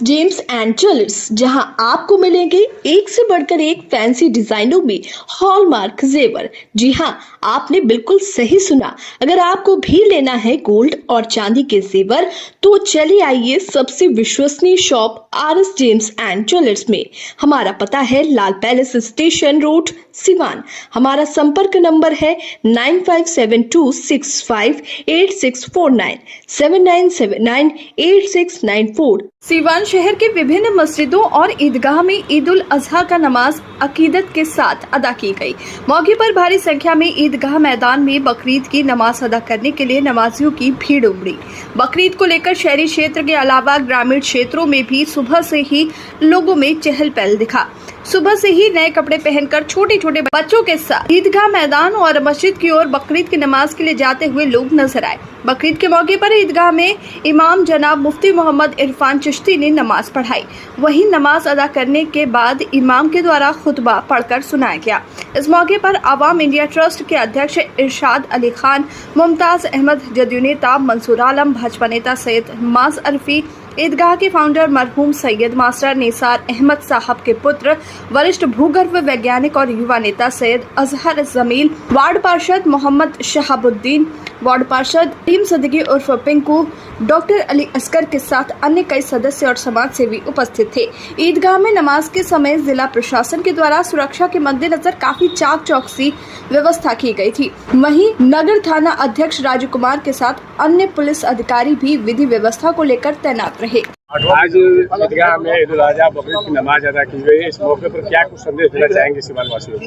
James and jewellers, जहां आपको मिलेंगे एक से बढ़कर एक फैंसी डिजाइनों में हॉलमार्क जेवर। जी हां, आपने बिल्कुल सही सुना। अगर आपको भी लेना है गोल्ड और चांदी के जेवर तो चलिए आइए सबसे विश्वसनीय shop RS James and jewellers में। हमारा पता है लाल पैलेस स्टेशन रोड, सिवान। हमारा संपर्क नंबर है 9572658649 79798694। सीवान शहर के विभिन्न मस्जिदों और ईदगाह में ईद उल अजहा का नमाज अकीदत के साथ अदा की गई। मौके पर भारी संख्या में ईदगाह मैदान में बकरीद की नमाज अदा करने के लिए नमाजियों की भीड़ उमड़ी। बकरीद को लेकर शहरी क्षेत्र के अलावा ग्रामीण क्षेत्रों में भी सुबह से ही लोगों में चहल पहल दिखा। सुबह से ही नए कपड़े पहनकर छोटे छोटे बच्चों के साथ ईदगाह मैदान और मस्जिद की ओर बकरीद की नमाज के लिए जाते हुए लोग नजर आए। बकरीद के मौके पर ईदगाह में इमाम जनाब मुफ्ती मोहम्मद इरफान चिश्ती ने नमाज पढ़ाई। वहीं नमाज अदा करने के बाद इमाम के द्वारा खुतबा पढ़कर सुनाया गया। इस मौके पर आवाम इंडिया ट्रस्ट के अध्यक्ष इरशाद अली खान, मुमताज अहमद, जदयू नेता मंसूर आलम, भाजपा नेता सैयद माज अरफी, ईदगाह के फाउंडर मरहूम सैयद मास्टर निसार अहमद साहब के पुत्र, वरिष्ठ भूगर्भ वैज्ञानिक और युवा नेता सैयद अजहर जमील, वार्ड पार्षद मोहम्मद शहाबुद्दीन, वार्ड पार्षद टीम सदगी उर्फ पिंकू, डॉक्टर अली असगर के साथ अन्य कई सदस्य और समाज सेवी उपस्थित थे। ईदगाह में नमाज के समय जिला प्रशासन के द्वारा सुरक्षा के मद्देनजर काफी चाक चौकसी व्यवस्था की गई थी। वहीं नगर थाना अध्यक्ष राजू कुमार के साथ अन्य पुलिस अधिकारी भी विधि व्यवस्था को लेकर तैनात रहे। आज ईदगाह में ईद उल अजहा बकरीद की नमाज अदा की गई। इस मौके पर क्या कुछ संदेश देना चाहेंगे सीवान वासियों को?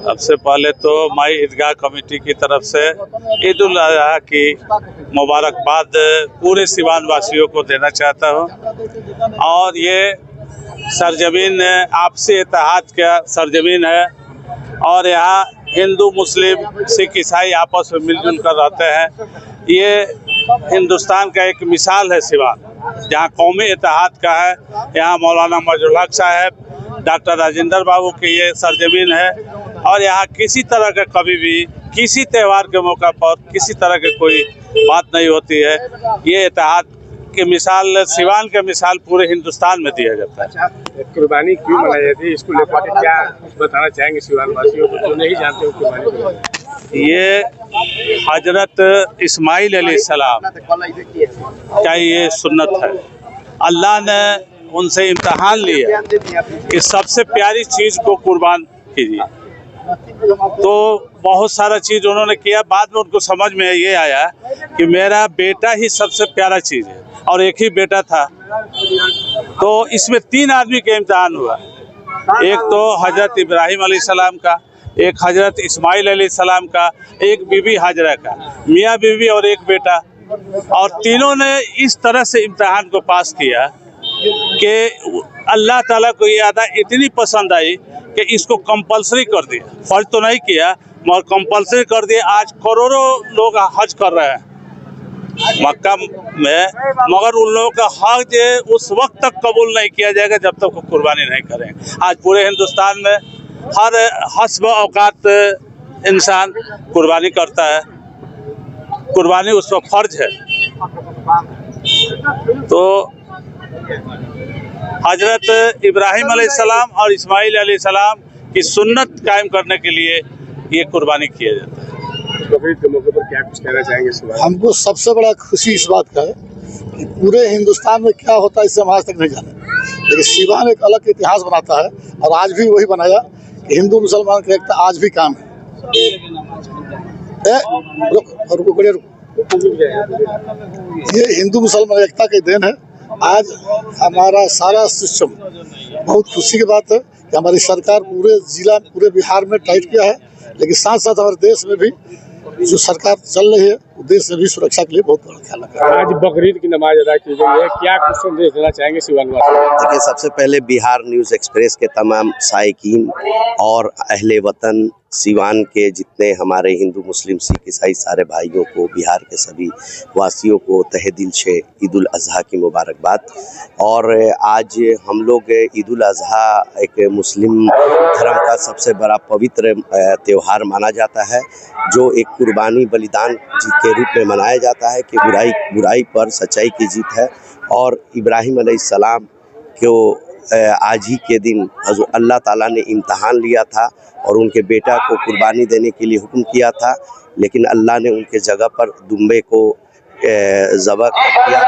सबसे पहले तो माई ईदगाह कमेटी की तरफ से ईद उल अजहा की मुबारकबाद पूरे सीवान वासियों को देना चाहता हूँ। और ये सरजमीन आपसी इत्तेहाद का सरजमीन है और यहाँ हिंदू मुस्लिम सिख ईसाई आपस में मिलजुल कर रहते हैं। ये हिंदुस्तान का एक मिसाल है सिवान, जहाँ कौमी इत्तेहाद का है। यहाँ मौलाना मजरुल हक साहब, डॉक्टर राजेंद्र बाबू की ये सरजमीन है और यहाँ किसी तरह का कभी भी किसी त्यौहार के मौका पर किसी तरह की कोई बात नहीं होती है। ये इत्तेहाद की मिसाल सिवान के मिसाल पूरे हिंदुस्तान में दिया जाता है। कुर्बानी क्यों मनाई जाती है, इसको लेकर क्या बताना चाहेंगे सीवान वासियों को जो नहीं जानते हो कुर्बानी? ये हजरत इस्माइल अलैहिस्सलाम का ये सुन्नत है। अल्लाह ने उनसे इम्तहान लिया कि सबसे प्यारी चीज़ को कुर्बान कीजिए। तो बहुत सारा चीज़ उन्होंने किया। बाद में उनको समझ में ये आया कि मेरा बेटा ही सबसे प्यारा चीज़ है और एक ही बेटा था। तो इसमें 3 आदमी के इम्तहान हुआ। एक तो हजरत इब्राहिम अलैहिस्सलाम का, एक हजरत इस्माइल अलैहिस्सलाम का, एक बीबी हाजरा का, मियाँ बीबी और एक बेटा। और तीनों ने इस तरह से इम्तहान को पास किया कि अल्लाह ताला को ये अदा इतनी पसंद आई कि इसको कंपलसरी कर दिया। फर्ज तो नहीं किया मगर कंपलसरी कर दिया। आज करोड़ों लोग हज कर रहे हैं मक्का में, मगर उन लोगों का हज उस वक्त तक कबूल नहीं किया जाएगा जब तक वो कुर्बानी नहीं करेंगे। आज पूरे हिंदुस्तान में हर हस्ब औकात इंसान कुर्बानी करता है। कुर्बानी उस पर फर्ज है। तो हजरत इब्राहिम अलैहिस्सलाम और इस्माइल अलैहिस्सलाम की सुन्नत कायम करने के लिए ये कुर्बानी किया जाता है। बकरीद के मौके पर क्या कुछ कहना चाहेंगे? हमको सबसे बड़ा खुशी इस बात का है कि पूरे हिंदुस्तान में क्या होता है इससे हम आज तक नहीं जाने, लेकिन सिवान एक अलग इतिहास बनाता है और आज भी वही बनाया कि हिंदू मुसलमान की एकता आज भी काम है। ये हिंदू मुसलमान एकता की देन है। आज हमारा सारा सिस्टम, बहुत खुशी की बात है कि हमारी सरकार पूरे जिला पूरे बिहार में टाइट किया है, लेकिन साथ साथ हमारे देश में भी जो सरकार चल रही है देश में भी सुरक्षा के लिए बहुत बड़ा ख्याल रखा है। आज बकरीद की नमाज अदा की गई है, क्या कुछ संदेश देना चाहेंगे सीवान वासियों को? देखिए, सबसे पहले बिहार न्यूज़ एक्सप्रेस के तमाम साइकीन और अहले वतन सिवान के जितने हमारे हिंदू मुस्लिम सिख ईसाई सारे भाइयों को, बिहार के सभी वासियों को तहे दिल से ईद उल अजहा की मुबारकबाद। और आज हम लोग ईद उल अजहा एक मुस्लिम धर्म का सबसे बड़ा पवित्र त्यौहार माना जाता है, जो एक कुर्बानी बलिदान के रूप में मनाया जाता है कि बुराई पर सच्चाई की जीत है। और इब्राहिम अलैहिस्सलाम को आज ही के दिन अल्लाह ताला ने इम्तहान लिया था और उनके बेटा को कुर्बानी देने के लिए हुक्म किया था, लेकिन अल्लाह ने उनके जगह पर दुम्बे को ज़बह किया।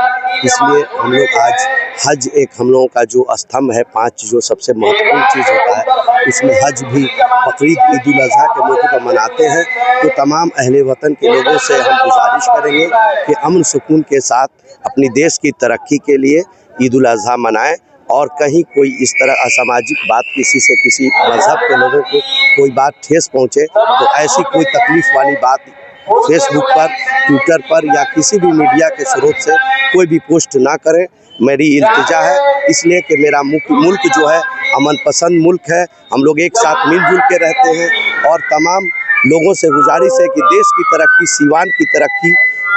इसलिए हम लोग आज हज एक हम लोगों का जो स्तंभ है, 5 जो सबसे महत्वपूर्ण चीज़ होता है, उसमें हज भी बकरीद ईद उल अज़हा के मौके पर मनाते हैं। तो तमाम अहले वतन के लोगों से हम गुजारिश करेंगे कि अमन सुकून के साथ अपनी देश की तरक्की के लिए ईद उल अज़हा मनाएं और कहीं कोई इस तरह असामाजिक बात किसी से किसी मज़हब के लोगों को कोई बात ठेस पहुँचे तो ऐसी कोई तकलीफ़ वाली बात फेसबुक पर, ट्विटर पर या किसी भी मीडिया के स्रोत से कोई भी पोस्ट ना करें। मेरी इल्तिजा है इसलिए कि मेरा मुल्क जो है अमन पसंद मुल्क है, हम लोग एक साथ मिलजुल के रहते हैं और तमाम लोगों से गुजारिश है कि देश की तरक्की, सीवान की तरक्की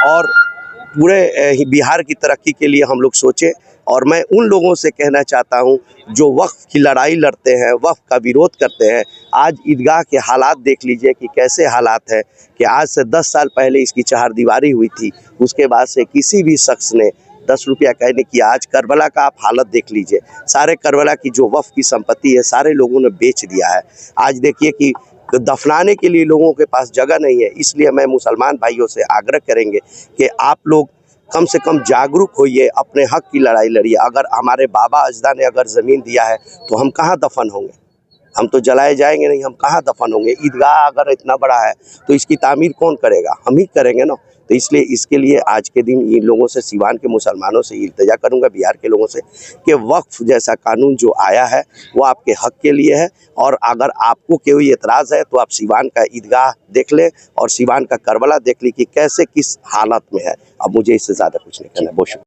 और पूरे बिहार की तरक्की के लिए हम लोग सोचें। और मैं उन लोगों से कहना चाहता हूं जो वक्फ की लड़ाई लड़ते हैं, वक्फ का विरोध करते हैं, आज ईदगाह के हालात देख लीजिए कि कैसे हालात है कि आज से 10 साल पहले इसकी चहारदीवारी हुई थी, उसके बाद से किसी भी शख्स ने 10 रुपया कहने की। आज करबला का आप हालत देख लीजिए, सारे करबला की जो वक्फ की संपत्ति है सारे लोगों ने बेच दिया है। आज देखिए कि दफनाने के लिए लोगों के पास जगह नहीं है। इसलिए मैं मुसलमान भाइयों से आग्रह करेंगे कि आप लोग कम से कम जागरूक होइए, अपने हक की लड़ाई लड़िए। अगर हमारे बाबा अजदा ने अगर ज़मीन दिया है तो हम कहाँ दफन होंगे? हम तो जलाए जाएंगे नहीं, हम कहाँ दफन होंगे? ईदगाह अगर इतना बड़ा है तो इसकी तामीर कौन करेगा? हम ही करेंगे ना। तो इसलिए इसके लिए आज के दिन इन लोगों से, सीवान के मुसलमानों से इल्तिजा करूंगा, बिहार के लोगों से, कि वक्फ जैसा कानून जो आया है वो आपके हक के लिए है। और अगर आपको कोई एतराज़ है तो आप सीवान का ईदगाह देख लें और सीवान का करबला देख ली कि कैसे किस हालत में है। अब मुझे इससे ज़्यादा कुछ नहीं कहना। बहुत शुक्रिया।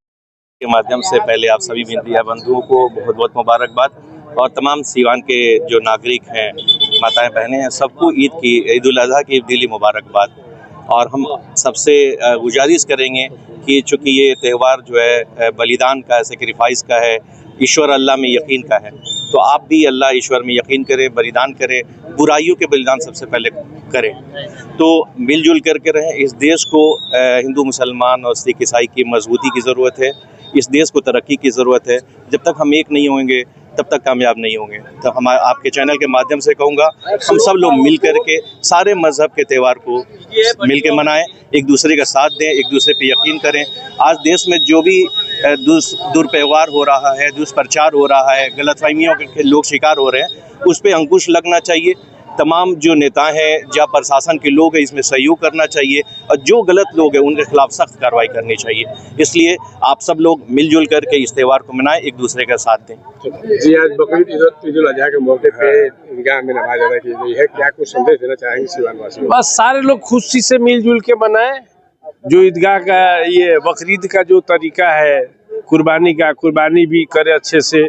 के माध्यम से पहले आप सभी मीडिया बंधुओं को बहुत बहुत मुबारकबाद और तमाम सीवान के जो नागरिक हैं, माताएं बहनें हैं, सबको ईद उल अज़हा की दिली मुबारकबाद। और हम सबसे गुजारिश करेंगे कि चूँकि ये त्यौहार जो है बलिदान का, सेक्रीफाइस का है, ईश्वर अल्लाह में यकीन का है, तो आप भी अल्लाह ईश्वर में यकीन करें, बलिदान करें, बुराइयों के बलिदान सबसे पहले करें। तो मिलजुल करके रहें। इस देश को हिंदू मुसलमान और सिख ईसाई की मजबूती की ज़रूरत है, इस देश को तरक्की की ज़रूरत है। जब तक हम एक नहीं होंगे तब तक कामयाब नहीं होंगे। तो हम आपके चैनल के माध्यम से कहूँगा, हम सब लोग मिल कर के सारे मज़हब के त्यौहार को मिल के मनाएं, एक दूसरे का साथ दें, एक दूसरे पे यकीन करें। आज देश में जो भी दुष्प्रचार हो रहा है, दुष्प्रचार हो रहा है, गलतफहमियों के लोग शिकार हो रहे हैं, उस पर अंकुश लगना चाहिए। तमाम जो नेता हैं या प्रशासन के लोग हैं, इसमें सहयोग करना चाहिए और जो गलत लोग हैं उनके खिलाफ सख्त कार्रवाई करनी चाहिए। इसलिए आप सब लोग मिलजुल करके इस त्यौहार को मनाएं, एक दूसरे का साथ दें। जी, आज बकरीद ईद उल अज़हा के मौके पे ईदगाह में नमाज अदा की गई है, क्या कुछ संदेश देना चाहेंगे सीवान वासियों को? बस सारे लोग खुशी से मिलजुल के मनाएं। जो ईदगाह का ये बकरीद का जो तरीका है कुर्बानी का, कुर्बानी भी करे अच्छे से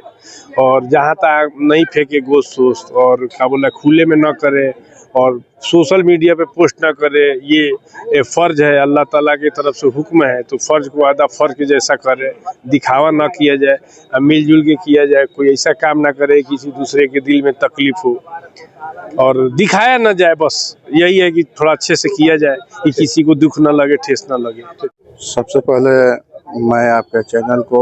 और जहाँ तक नहीं फेंके गोश्त वोश्त, और क्या बोला खुले में न करे और सोशल मीडिया पे पोस्ट न करे। ये फ़र्ज है, अल्लाह ताला की तरफ से हुक्म है, तो फ़र्ज को अदा फ़र्ज के जैसा करे, दिखावा ना किया जाए, मिलजुल के किया जाए। कोई ऐसा काम ना करे किसी दूसरे के दिल में तकलीफ़ हो और दिखाया ना जाए। बस यही है कि थोड़ा अच्छे से किया जाए कि किसी को दुख ना लगे, ठेस ना लगे। सबसे पहले मैं आपके चैनल को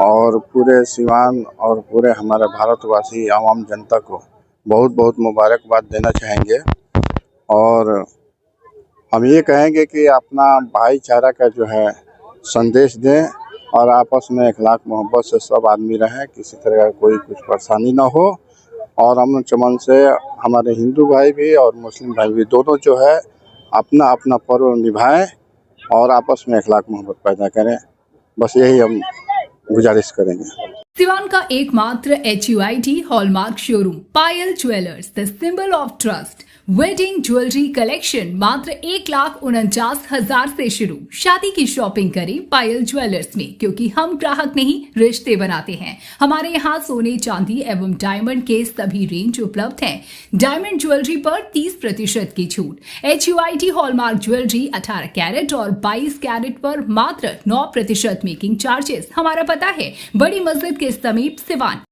और पूरे सीवान और पूरे हमारे भारतवासी आवाम जनता को बहुत बहुत मुबारकबाद देना चाहेंगे। और हम ये कहेंगे कि अपना भाईचारा का जो है संदेश दें और आपस में अखलाक मोहब्बत से सब आदमी रहें, किसी तरह का कोई कुछ परेशानी ना हो। और अमन चमन से हमारे हिंदू भाई भी और मुस्लिम भाई भी दोनों जो है अपना अपना पर्व निभाएं और आपस में अखलाक मोहब्बत पैदा करें। बस यही हम गुजारिश करेंगे। सिवान का एकमात्र HUID hallmark showroom Payal jewellers, the symbol of trust. Wedding jewellery collection मात्र 1,49,000 से शुरू। शादी की शॉपिंग करें पायल ज्वेलर्स में, क्योंकि हम ग्राहक नहीं रिश्ते बनाते हैं। हमारे यहाँ सोने चांदी एवं डायमंड के सभी रेंज उपलब्ध हैं। डायमंड ज्वेलरी पर 30% की छूट। HUID हॉलमार्क ज्वेलरी 18 कैरेट और 22 कैरेट पर मात्र 9% मेकिंग चार्जेस। हमारा पता है बड़ी मस्जिद के समीप सिवान।